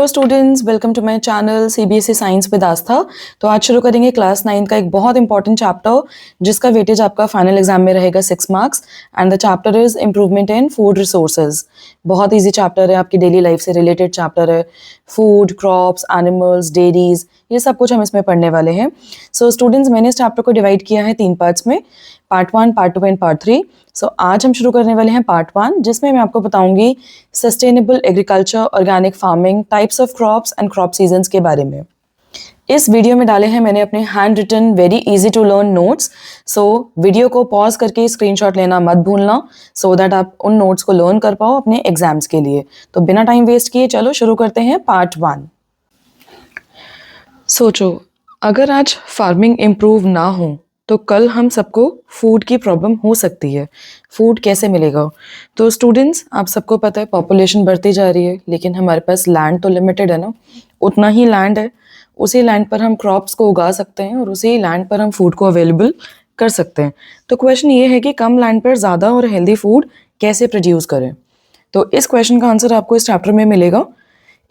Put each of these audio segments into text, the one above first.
Hello students, welcome to my channel CBSE science with Aastha. तो आज शुरू करेंगे क्लास 9 का एक बहुत इंपॉर्टेंट चैप्टर जिसका वेटेज आपका फाइनल एग्जाम में रहेगा 6 marks and the chapter is improvement in food resources. बहुत इजी चैप्टर है, आपकी डेली लाइफ से रिलेटेड चैप्टर है। फूड, क्रॉप्स, एनिमल्स, डेयरीज, ये सब कुछ हम इसमें पढ़ने वाले हैं। सो स्टूडेंट्स, मैंने इस चैप्टर को डिवाइड किया है 3 पार्ट्स में, पार्ट 1, पार्ट 2 एंड पार्ट 3। सो आज हम शुरू करने वाले हैं पार्ट 1, जिसमें मैं आपको बताऊंगी sustainable agriculture, organic farming, types of crops and crop seasons के बारे में। इस वीडियो में डाले हैं मैंने अपने hand written very easy to learn notes. So video को पॉज करके स्क्रीनशॉट लेना मत भूलना, सो दैट आप उन नोट्स को लर्न कर पाओ अपने एग्जाम्स के लिए। तो बिना टाइम वेस्ट किए चलो शुरू करते हैं पार्ट 1। सोचो, अगर आज फार्मिंग इम्प्रूव ना हो तो कल हम सबको फूड की प्रॉब्लम हो सकती है। फूड कैसे मिलेगा? तो स्टूडेंट्स, आप सबको पता है पॉपुलेशन बढ़ती जा रही है, लेकिन हमारे पास लैंड तो लिमिटेड है ना। उतना ही लैंड है, उसी लैंड पर हम क्रॉप्स को उगा सकते हैं और उसी लैंड पर हम फूड को अवेलेबल कर सकते हैं। तो क्वेश्चन ये है कि कम लैंड पर ज़्यादा और हेल्दी फूड कैसे प्रोड्यूस करें। तो इस क्वेश्चन का आंसर आपको इस चैप्टर में मिलेगा।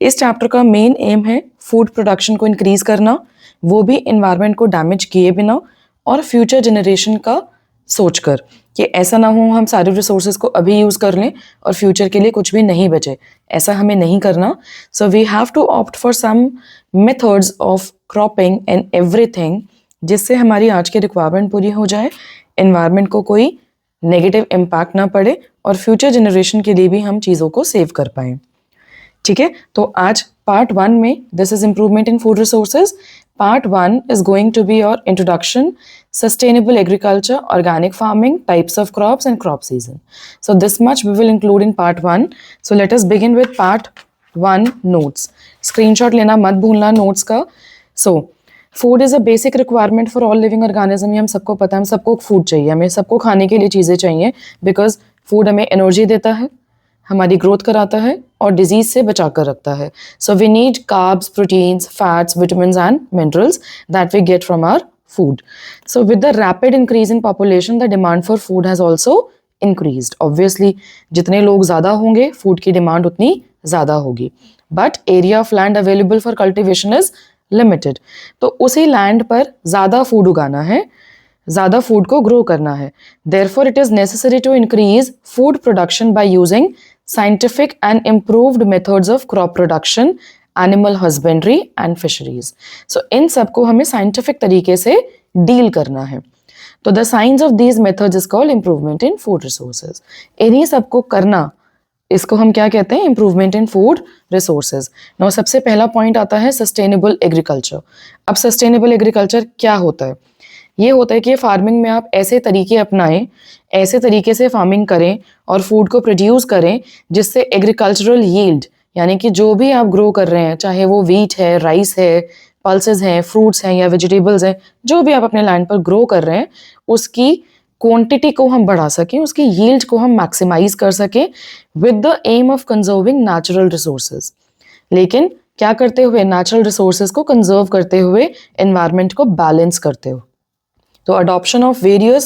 इस चैप्टर का मेन एम है फूड प्रोडक्शन को इंक्रीज करना, वो भी एनवायरनमेंट को डैमेज किए बिना और फ्यूचर जनरेशन का सोचकर कि ऐसा ना हो हम सारे रिसोर्सेज को अभी यूज़ कर लें और फ्यूचर के लिए कुछ भी नहीं बचे। ऐसा हमें नहीं करना। So we have to opt for some methods of cropping and everything, जिससे हमारी आज की रिक्वायरमेंट पूरी हो जाए, एनवायरनमेंट को कोई नेगेटिव इम्पैक्ट ना पड़े और फ्यूचर जनरेशन के लिए भी हम चीज़ों को सेव कर पाएँ। ठीक है, तो आज पार्ट 1 में this is improvement in food resources. Part 1 is going to be your introduction, sustainable agriculture, organic farming, types of crops and crop season. So this much we will include in part 1. So let us begin with part 1 notes. Screenshot लेना मत भूलना notes का। So food is a basic requirement for all living organism। ये हम सबको पता है, हम सबको food चाहिए, हमें सबको खाने के लिए चीज़ें चाहिए, because food हमें energy देता है, हमारी ग्रोथ कराता है और डिजीज से बचा कर रखता है। So we need carbs, proteins, fats, vitamins and minerals that we get from our food. So with the rapid increase in population the demand for food has also increased. Obviously जितने लोग ज़्यादा होंगे food की demand उतनी ज़्यादा होगी, but area of land available for cultivation is limited. तो उसी लैंड पर ज़्यादा फूड उगाना है, ज़्यादा फूड को ग्रो करना है। Therefore it is necessary to increase food production by using scientific and improved methods of crop production, animal husbandry and fisheries. So इन सबको हमें scientific तरीके से डील करना है। तो the science of these methods is called improvement in food resources. इन्हीं सबको करना, इसको हम क्या कहते हैं? Improvement in food resources. Now सबसे पहला पॉइंट आता है सस्टेनेबल एग्रीकल्चर। अब सस्टेनेबल एग्रीकल्चर क्या होता है? ये होता है कि फार्मिंग में आप ऐसे तरीके अपनाएं, ऐसे तरीके से फार्मिंग करें और फूड को प्रोड्यूस करें जिससे एग्रीकल्चरल यील्ड, यानी कि जो भी आप ग्रो कर रहे हैं, चाहे वो वीट है, राइस है, पल्सेस हैं, फ्रूट्स हैं या वेजिटेबल्स हैं, जो भी आप अपने लैंड पर ग्रो कर रहे हैं, उसकी क्वांटिटी को हम बढ़ा सकें, उसकी यील्ड को हम मैक्सिमाइज कर सकें with the aim of conserving natural resources. लेकिन क्या करते हुए? नेचुरल रिसोर्सेज को कंजर्व करते हुए, एनवायरनमेंट को बैलेंस करते हुए। तो adoption of various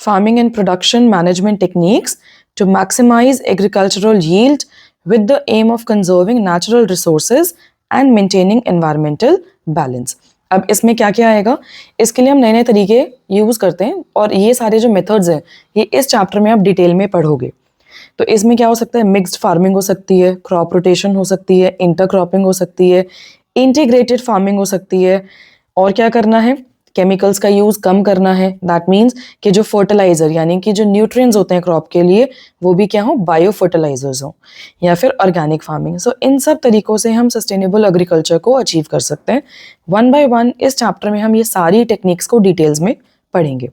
farming and production management techniques to maximize agricultural yield with the aim of conserving natural resources and maintaining environmental balance। अब इसमें क्या क्या आएगा? इसके लिए हम नए नए तरीके यूज़ करते हैं और ये सारे जो मेथड्स हैं ये इस चैप्टर में आप डिटेल में पढ़ोगे। तो इसमें क्या हो सकता है? मिक्स्ड फार्मिंग हो सकती है, क्रॉप रोटेशन हो सकती है, इंटरक्रॉपिंग हो सकती है, इंटीग्रेटेड फार्मिंग हो सकती है। और क्या करना है? केमिकल्स का यूज़ कम करना है। दैट मीन्स कि जो फर्टिलाइज़र यानी कि जो न्यूट्रिएंट्स होते हैं क्रॉप के लिए, वो भी क्या हो? बायो फर्टिलाइजर्स हो या फिर ऑर्गेनिक फार्मिंग। सो इन सब तरीक़ों से हम सस्टेनेबल एग्रीकल्चर को अचीव कर सकते हैं। 1 बाय 1 इस चैप्टर में हम ये सारी टेक्निक्स को डिटेल्स में पढ़ेंगे।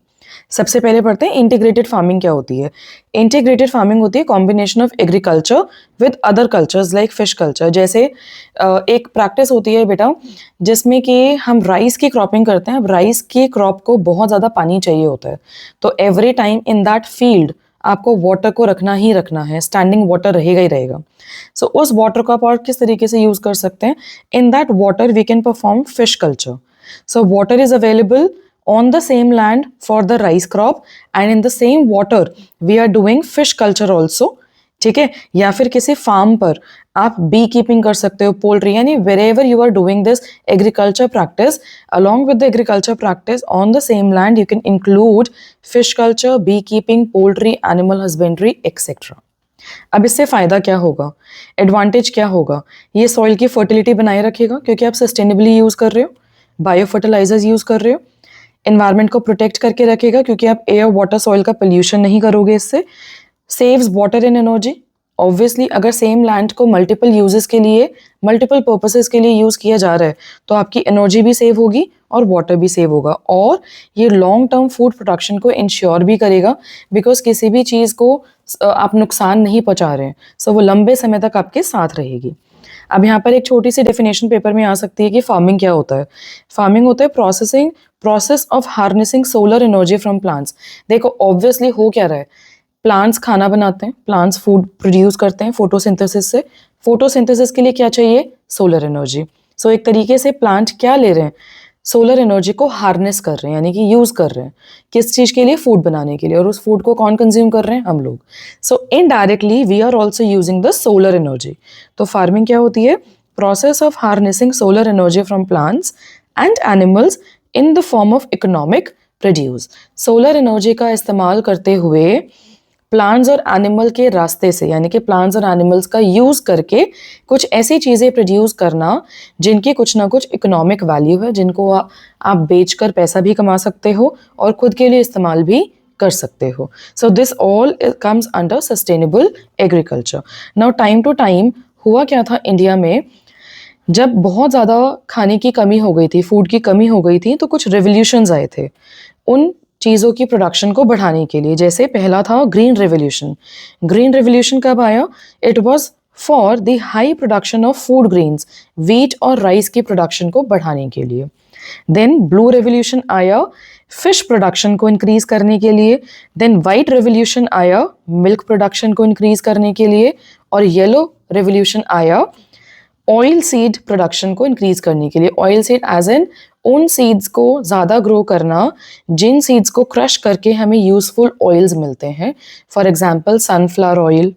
सबसे पहले पढ़ते हैं इंटीग्रेटेड फार्मिंग क्या होती है। इंटीग्रेटेड फार्मिंग होती है combination of agriculture with other cultures like fish culture. जैसे एक प्रैक्टिस होती है बेटा जिसमें कि हम राइस की क्रॉपिंग करते हैं। अब राइस की क्रॉप को बहुत ज़्यादा पानी चाहिए होता है, तो every time in that field आपको वाटर को रखना ही रखना है, स्टैंडिंग वाटर रहेगा ही रहेगा। सो उस वाटर को आप और किस तरीके से यूज़ कर सकते हैं? In that water we can perform fish culture. So water is available on the same land for the rice crop and in the same water we are doing fish culture also ठीक है, या फिर किसी farm पर आप B keeping कर सकते हो, पोल्ट्री, यानी wherever you are doing this agriculture practice, along with the agriculture practice on the same land you can include fish culture, bee keeping, poultry, animal husbandry, etc. अब इससे फायदा क्या होगा, एडवांटेज क्या होगा, ये सॉइल की फर्टिलिटी बनाए रखेगा क्योंकि आप सस्टेनेबली यूज कर रहे हो, बायो फर्टिलाइजर्स यूज कर रहे हो, एनवायरमेंट को प्रोटेक्ट करके रखेगा क्योंकि आप एयर वाटर सॉइल का पोल्यूशन नहीं करोगे इससे, saves water and energy. Obviously अगर सेम लैंड को मल्टीपल यूजेस के लिए, मल्टीपल पर्पसेस के लिए यूज किया जा रहा है तो आपकी एनर्जी भी सेव होगी और वाटर भी सेव होगा, और ये लॉन्ग टर्म फूड प्रोडक्शन को इंश्योर भी करेगा बिकॉज किसी भी चीज़ को आप नुकसान नहीं पहुंचा रहे हैं, सो वो लंबे समय तक आपके साथ रहेगी। अब यहाँ पर एक छोटी सी डेफिनेशन पेपर में आ सकती है कि फार्मिंग क्या होता है। फार्मिंग होता है process of harnessing solar energy from plants. देखो ऑब्वियसली हो क्या रहा है, प्लांट्स खाना बनाते हैं, प्लांट्स फूड प्रोड्यूस करते हैं फोटोसिंथेसिस से, फोटोसिंथेसिस के लिए क्या चाहिए, सोलर एनर्जी। सो एक तरीके से प्लांट क्या ले रहे हैं, सोलर एनर्जी को हार्नेस कर रहे हैं, यानी कि यूज कर रहे हैं किस चीज के लिए, फूड बनाने के लिए, और उस फूड को कौन कंज्यूम कर रहे हैं, हम लोग। So indirectly we are also using the solar energy. तो फार्मिंग क्या होती है, process of harnessing solar energy from plants and animals in the form of economic produce. Solar energy का इस्तेमाल करते हुए प्लांट्स और एनिमल के रास्ते से, यानी कि प्लांट्स और एनिमल्स का यूज करके कुछ ऐसी चीजें प्रोड्यूस करना जिनकी कुछ ना कुछ इकोनॉमिक वैल्यू है, जिनको आप बेचकर पैसा भी कमा सकते हो और खुद के लिए इस्तेमाल भी कर सकते हो। So this all comes under sustainable agriculture. Now time to time हुआ क्या था इंडिया में, जब बहुत ज़्यादा खाने की कमी हो गई थी, फूड की कमी हो गई थी, तो कुछ रेवोल्यूशंस आए थे उन चीज़ों की प्रोडक्शन को बढ़ाने के लिए। जैसे पहला था ग्रीन रेवोल्यूशन। ग्रीन रेवोल्यूशन कब आया, it was for the high production of food grains, wheat और राइस की प्रोडक्शन को बढ़ाने के लिए। देन ब्लू रेवोल्यूशन आया फिश प्रोडक्शन को इंक्रीज करने के लिए। देन वाइट रेवोल्यूशन आया मिल्क प्रोडक्शन को इंक्रीज करने के लिए। और येलो रेवोल्यूशन आया ऑयल सीड प्रोडक्शन को इंक्रीज करने के लिए। ऑयल सीड एज एन उन सीड्स को ज़्यादा ग्रो करना जिन सीड्स को क्रश करके हमें यूजफुल ऑयल्स मिलते हैं, for example sunflower oil,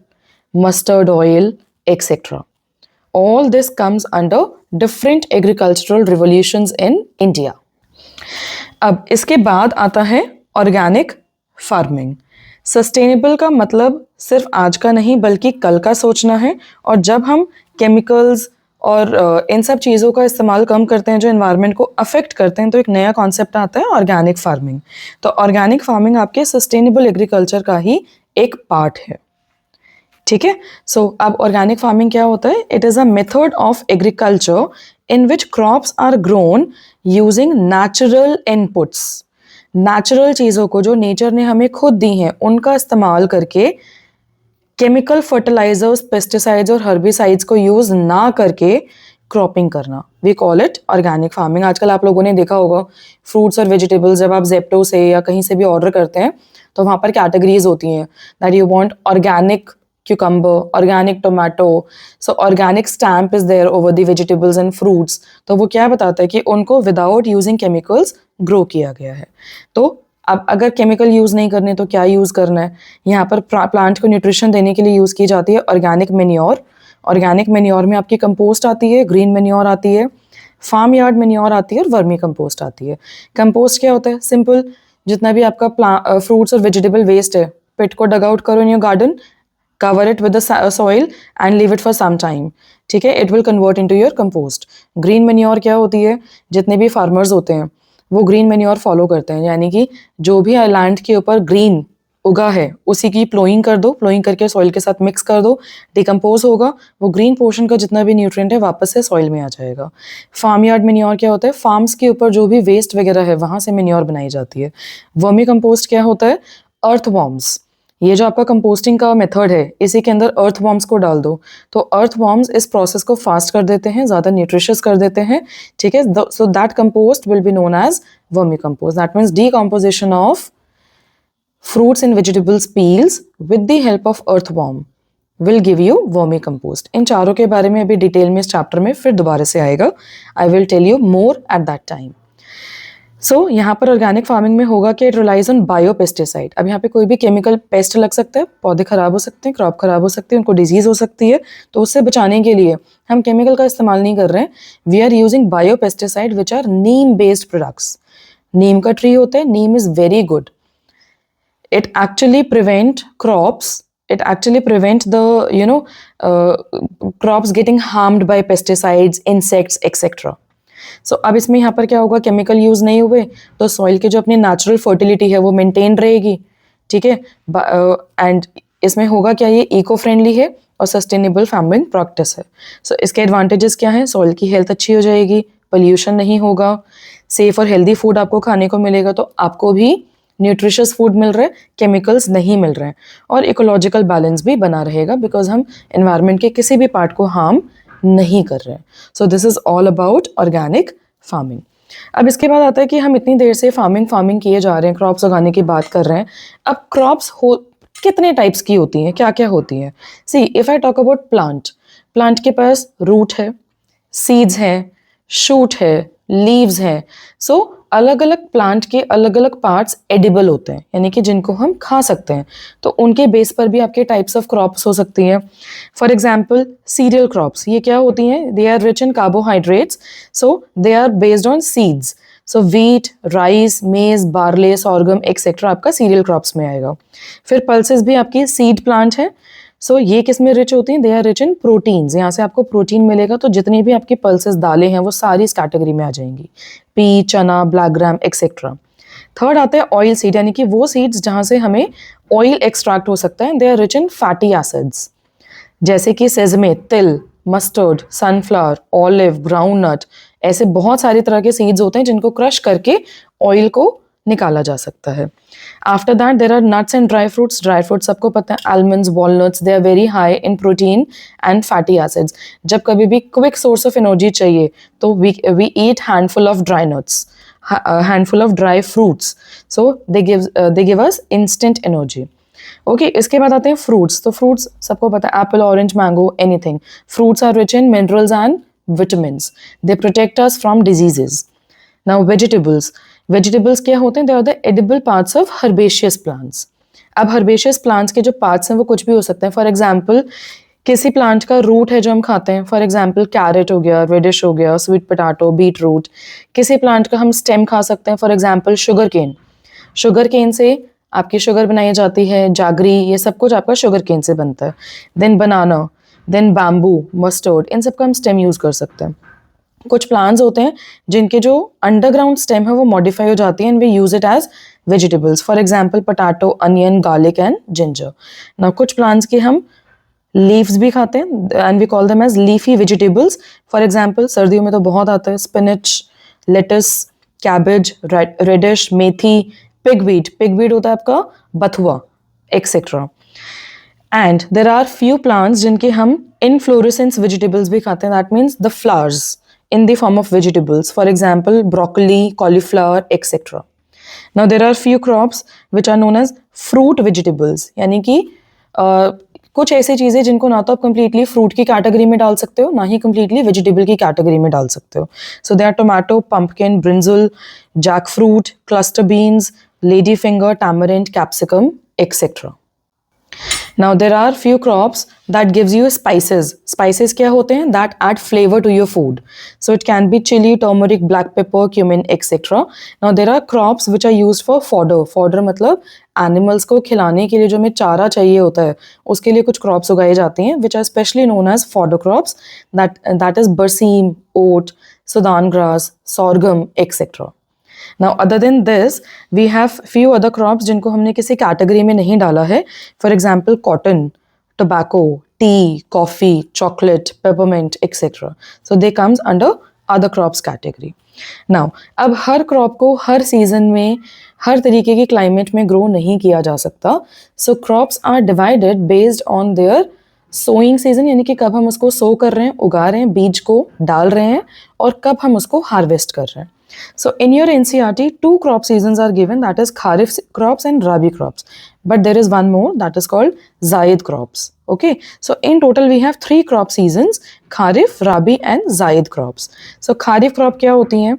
mustard oil, etcetera. All this comes under different agricultural revolutions in India. अब इसके बाद आता है ऑर्गेनिक फार्मिंग। सस्टेनेबल का मतलब सिर्फ आज का नहीं बल्कि कल का सोचना है, और जब हम केमिकल्स और इन सब चीज़ों का इस्तेमाल कम करते हैं जो एनवायरनमेंट को अफेक्ट करते हैं, तो एक नया कॉन्सेप्ट आता है ऑर्गेनिक फार्मिंग। तो ऑर्गेनिक फार्मिंग आपके सस्टेनेबल एग्रीकल्चर का ही एक पार्ट है, ठीक है। सो अब ऑर्गेनिक फार्मिंग क्या होता है, it is a method of agriculture in which crops are grown using natural inputs. Natural चीज़ों को जो नेचर ने हमें खुद दी हैं उनका इस्तेमाल करके, केमिकल फर्टिलाइजर्स, पेस्टिसाइड्स और हर्बिसाइड्स को यूज ना करके क्रॉपिंग करना, we call it organic farming. आजकल आप लोगों ने देखा होगा फ्रूट्स और वेजिटेबल्स जब आप जेप्टो से या कहीं से भी ऑर्डर करते हैं तो वहाँ पर कैटेगरीज होती हैं that you want organic cucumber, organic tomato, so organic stamp is there over the vegetables and fruits। तो वो क्या बताता है कि उनको without using chemicals grow किया गया है। तो अब अगर केमिकल यूज़ नहीं करने तो क्या यूज़ करना है, यहाँ पर प्लांट को न्यूट्रिशन देने के लिए यूज़ की जाती है ऑर्गेनिक मेन्योर। ऑर्गेनिक मेन्योर में आपकी कंपोस्ट आती है, ग्रीन मेन्योर आती है, फार्म यार्ड मेन्योर आती है और वर्मी कंपोस्ट आती है। कंपोस्ट क्या होता है, सिंपल, जितना भी आपका फ्रूट्स और वेजिटेबल वेस्ट है, पिट को डग आउट करो in your garden, cover it with the soil and leave it for some time, ठीक है, it will convert into your compost। green manure क्या होती है, जितने भी फार्मर्स होते हैं वो ग्रीन मेन्योर फॉलो करते हैं, यानी कि जो भी लैंड के ऊपर ग्रीन उगा है उसी की प्लोइंग कर दो, प्लोइंग करके सॉइल के साथ मिक्स कर दो, डिकम्पोज होगा, वो ग्रीन पोर्शन का जितना भी न्यूट्रिएंट है वापस से सॉइल में आ जाएगा। फार्म यार्ड मेन्योर क्या होता है, फार्म्स के ऊपर जो भी वेस्ट वगैरह है वहाँ से मेन्योर बनाई जाती है। वर्मी कंपोस्ट क्या होता है, अर्थ वॉर्म्स। ये जो आपका कंपोस्टिंग का मेथड है इसी के अंदर अर्थ वॉर्म्स को डाल दो, तो अर्थ वॉर्म्स इस प्रोसेस को फास्ट कर देते हैं, ज़्यादा न्यूट्रिशियस कर देते हैं, ठीक है। So that compost will be known as vermi compost. That means decomposition of fruits and vegetables peels with the help of earthworm will give you vermi compost. इन चारों के बारे में अभी डिटेल में इस चैप्टर में फिर दोबारा से आएगा, I will tell you more at that time. So यहाँ पर ऑर्गेनिक फार्मिंग में होगा कि it relies on bio pesticide. अब यहाँ पे कोई भी केमिकल पेस्ट लग सकता है, पौधे खराब हो सकते हैं, क्रॉप खराब हो सकती है, उनको डिजीज हो सकती है, तो उससे बचाने के लिए हम केमिकल का इस्तेमाल नहीं कर रहे हैं। We are using bio pesticide which are neem based products. नीम का ट्री होता है, neem is very good, it actually prevent crops, it actually prevent the crops getting harmed by pesticides, insects, etc. सो अब इसमें यहाँ पर क्या होगा, केमिकल यूज नहीं हुए तो सॉइल की जो अपनी नेचुरल फर्टिलिटी है वो मेंटेन रहेगी, ठीक है। एंड इसमें होगा क्या, ये इको फ्रेंडली है और सस्टेनेबल फार्मिंग प्रैक्टिस है। सो इसके एडवांटेजेस क्या हैं, सॉइल की हेल्थ अच्छी हो जाएगी, पोल्यूशन नहीं होगा, सेफ और हेल्दी फूड आपको खाने को मिलेगा, तो आपको भी न्यूट्रिशियस फूड मिल रहा है, केमिकल्स नहीं मिल रहे हैं, और इकोलॉजिकल बैलेंस भी बना रहेगा बिकॉज हम एनवायरनमेंट के किसी भी पार्ट को हार्म नहीं कर रहे हैं। So this is all about organic farming. अब इसके बाद आता है कि हम इतनी देर से फार्मिंग किए जा रहे हैं, क्रॉप्स उगाने की बात कर रहे हैं। अब क्रॉप्स हो कितने टाइप्स की होती हैं, क्या क्या होती हैं। See if I talk about plant के पास रूट है, सीड्स हैं, शूट है, लीव्स हैं। सो अलग अलग प्लांट के अलग अलग पार्ट्स एडिबल होते हैं, यानी कि जिनको हम खा सकते हैं, तो उनके बेस पर भी आपके टाइप्स ऑफ क्रॉप्स हो सकती हैं। फॉर एग्जाम्पल सीरियल क्रॉप्स, ये क्या होती हैं, they are rich in carbohydrates, so they are based on seeds. So wheat, rice, maize, barley, sorghum etcetera आपका सीरियल क्रॉप्स में आएगा। फिर पल्सेस भी आपकी सीड प्लांट है। सो ये किस में रिच होती हैं, they are rich in proteins, यहाँ से आपको प्रोटीन मिलेगा, तो जितनी भी आपकी पल्सेस दालें हैं वो सारी इस कैटेगरी में आ जाएंगी, पी, चना, ब्लैक ग्राम एक्सेट्रा। थर्ड आता है ऑयल सीड, यानी कि वो सीड्स जहाँ से हमें ऑयल एक्सट्रैक्ट हो सकता है, they are rich in fatty acids, जैसे कि सेजमे, तिल, मस्टर्ड, सनफ्लावर, ऑलिव, ग्राउंडनट, ऐसे बहुत सारी तरह के सीड्स होते हैं जिनको क्रश करके ऑयल को निकाला जा सकता है। After that there are nuts and dry fruits सबको पता है, almonds, walnuts, they are very high in protein and fatty acids. जब कभी भी क्विक सोर्स ऑफ एनर्जी चाहिए तो we eat handful of dry nuts, handful of dry fruits, so they give us instant energy. Okay, इसके बाद आते हैं fruits. तो फ्रूट्स सबको पता है, apple, orange, mango, anything. Fruits are rich in minerals and vitamins, they protect us from diseases. Now vegetables क्या होते हैं, they are the edible parts of herbaceous plants. अब हर्बेशियस प्लांट्स के जो पार्ट्स हैं वो कुछ भी हो सकते हैं। फॉर एग्जाम्पल किसी प्लांट का रूट है जो हम खाते हैं, फॉर एग्जाम्पल कैरेट हो गया, रेडिश हो गया, स्वीट पोटैटो, बीट रूट। किसी प्लांट का हम स्टेम खा सकते हैं, फॉर एग्जाम्पल शुगर केन से आपकी शुगर बनाई जाती है, जागरी, ये सब कुछ आपका शुगर केन से बनता है। देन बनाना, देन बैम्बू, मस्टर्ड, इन सब का हम स्टेम यूज कर सकते हैं। कुछ प्लांट्स होते हैं जिनके जो अंडरग्राउंड स्टेम है वो मॉडिफाई हो जाती है and we use it as vegetables, for example potato, onion, garlic and ginger. ना कुछ प्लांट्स के हम लीव्स भी खाते हैं and we call them as leafy vegetables. For example सर्दियों में तो बहुत आता है, spinach, lettuce, cabbage, radish, methi, pigweed होता है आपका बथुआ etcetera. And there are few plants जिनके हम इनफ्लोरेसेंस वेजिटेबल्स भी खाते हैं, that means the flowers in the form of vegetables, for example broccoli, cauliflower, etc. Now there are few crops which are known as fruit vegetables, यानी कि कुछ ऐसी चीज़ें जिनको ना तो आप completely फ्रूट की कैटेगरी में डाल सकते हो, ना ही completely वेजिटेबल की कैटेगरी में डाल सकते हो। So they are tomato, pumpkin, brinjal, jackfruit, cluster beans, lady finger, tamarind, capsicum etcetera. Now there are few crops that gives you spices. Spices क्या होते हैं? That add flavor to your food. So it can be chili, turmeric, black pepper, cumin, etc. Now there are crops which are used for fodder. Fodder मतलब animals को खिलाने के लिए जो हमें चारा चाहिए होता है, उसके लिए कुछ crops उगाई जाती हैं, which are specially known as fodder crops. That is berseem, oat, Sudan grass, sorghum, etc. Now other than this we have few other crops जिनको हमने किसी कैटेगरी में नहीं डाला है, for example cotton, tobacco, T, coffee, chocolate, peppermint etcetera, so they comes under other crops category. Now अब हर crop को हर season में हर तरीके के क्लाइमेट में ग्रो नहीं किया जा सकता, so crops are divided based on their sowing season, यानी कि कब हम उसको सो कर रहे हैं, उगा रहे हैं, बीज को डाल रहे हैं, और कब हम उसको हार्वेस्ट कर रहे हैं। So in your NCERT, 2 crop seasons are given, that is Kharif crops and Rabi crops. But there is one more, that is called Zaid crops. Okay, so in total we have 3 crop seasons, Kharif, Rabi and Zaid crops. So Kharif crop क्या होती हैं?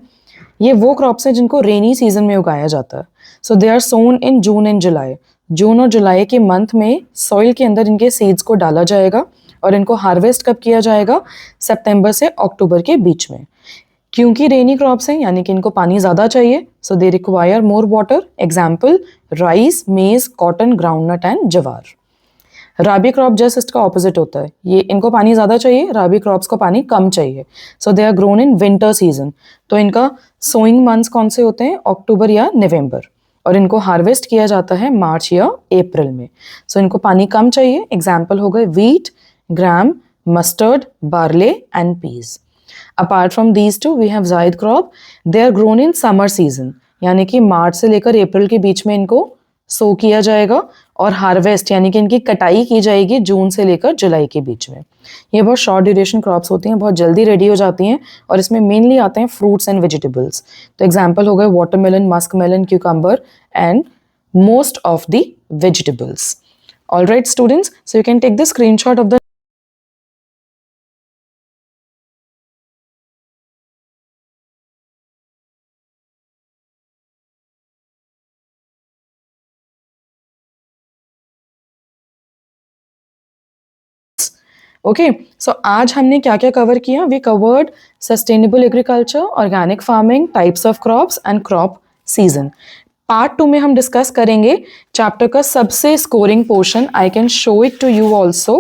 ये वो crops हैं जिनको rainy season में उगाया जाता है. सो they are Son in June and जुलाई. जून और जुलाई के मंथ में सॉइल के अंदर इनके सीड्स को डाला जाएगा और इनको हार्वेस्ट कब किया जाएगा? सितंबर से अक्टूबर के बीच में. क्योंकि रेनी क्रॉप्स हैं यानी कि इनको पानी ज़्यादा चाहिए, so they require more water. Example rice, maize, cotton, groundnut and jowar. Rabi crop just इसका ऑपोजिट होता है. ये इनको पानी ज़्यादा चाहिए, राबी क्रॉप्स को पानी कम चाहिए. So they are grown in winter season. तो इनका सोइंग मंथ्स कौन से होते हैं? अक्टूबर या नवंबर. और इनको हार्वेस्ट किया जाता है मार्च या अप्रैल में. सो इनको पानी कम चाहिए. एग्जाम्पल हो गए wheat, gram, mustard, barley and peas. Apart from these two we have zaid crop. They are grown in summer season यानी कि मार्च से लेकर अप्रैल के बीच में इनको सो किया जाएगा और हार्वेस्ट यानी कि इनकी कटाई की जाएगी जून से लेकर जुलाई के बीच में. ये बहुत शॉर्ट ड्यूरेशन क्रॉप्स होती हैं, बहुत जल्दी रेडी हो जाती हैं और इसमें मेनली आते हैं फ्रूट्स एंड वेजिटेबल्स. तो एग्जांपल हो गए watermelon, muskmelon, cucumber and most of the vegetables. Alright students, so you can take the screenshot of the okay. So आज हमने क्या क्या कवर किया? We covered sustainable agriculture, organic farming, types of crops and crop season. Part 2 में हम discuss करेंगे chapter का सबसे scoring portion. I can show it to you also.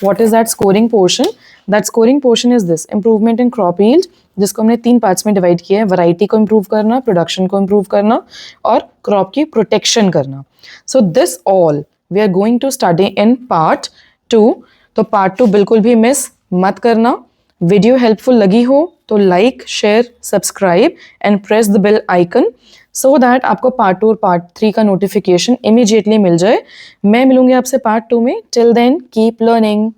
What is that scoring portion? That scoring portion is this: improvement in crop yield, जिसको हमने 3 parts में divide किया है. वैरायटी को इंप्रूव करना, प्रोडक्शन को इंप्रूव करना और क्रॉप की प्रोटेक्शन करना. So this all we are going to study in part 2. तो पार्ट 2 बिल्कुल भी मिस मत करना. वीडियो हेल्पफुल लगी हो तो like, share, subscribe and press the bell icon so that आपको पार्ट 2 और पार्ट 3 का नोटिफिकेशन इमीडिएटली मिल जाए. मैं मिलूंगी आपसे पार्ट 2 में. Till then keep learning.